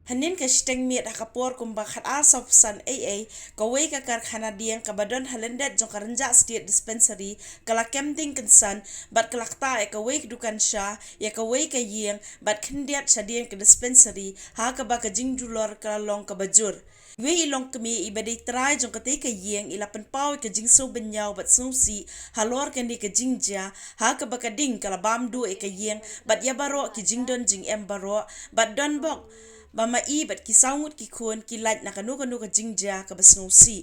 Hanin ka shteng miet hakapor kumba khat asop san AA kawai ka karkhana diang kabadon halendet jong karenja state dispensary kala kemting kensan bat kelakta e kawai dukan sha ya kawai ka yieng bat khendiat shadian ke dispensary ha ka ba ka jingdulor kala long ka bajur we ilong kemi ibadai trai jong kate ka yieng ilapan pau ka jingso benyau bat sumsi halor kan di ka jingja ha ka ba ka ding kala bamdu e ka yieng bat ya baro ki jingdon jing em baro bat don bok Mama i bat ki saungut ki kun ki lait nakanu ka jingja ka basnusi.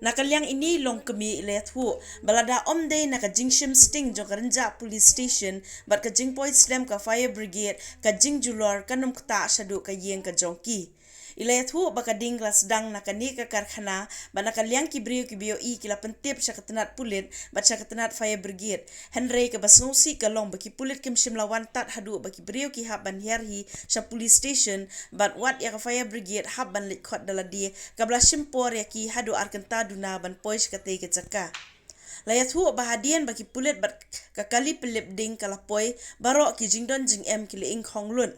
Nakaliang ini long kemi ilet hu balada omde naka jingshim sting jo karenja police station bat ka jingpoi slam ka fire brigade ka jingjulor kanum kta shadu ka yeng ka jongki. Ilet hu baka dingla sedang nakani ka karkhana ba nakaliang ki brio ki bio i kila pentip syakatenat pulit bat syakatenat fire brigade. Henry ka basnusi ka long baki pulit kim shimlawan tat hadu baki brio ki haban herhi sya police station bat wat ya ka fire brigade haban likhot daladi kabla shimpor ya ki hadu arkenta duna ban poish kate ke caka. Layat hu bahadian baki pulit bat kakali pelip ding kalapoi barok ki jingdon jing em kili ing honglun.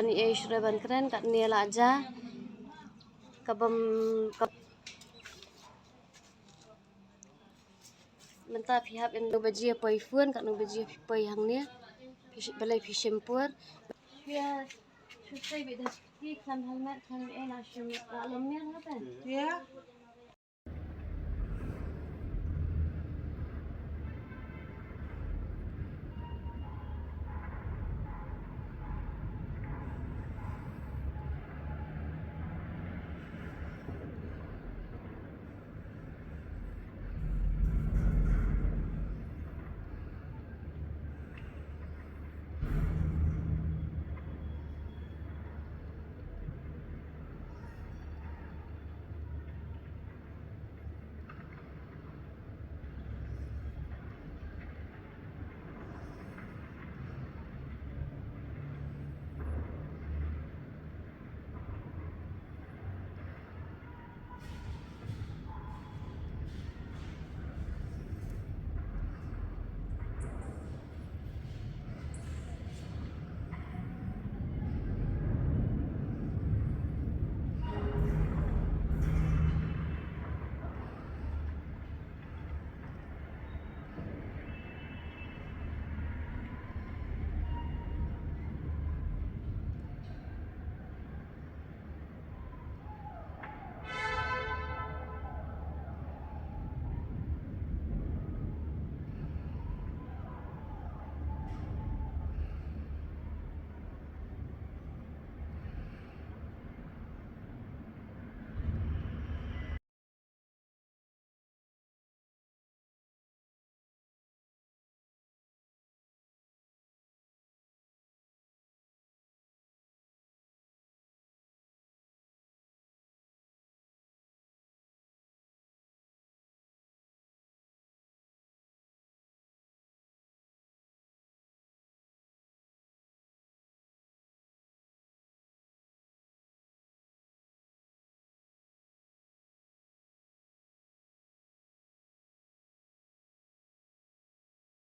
Ni Shreban keren kat Niela aja kabam menta pihak yang baji apa ifun kat no baji apa yang ni balai pishempur ya susai beda ki kan helmet kan ena shum alamnya apa Ya,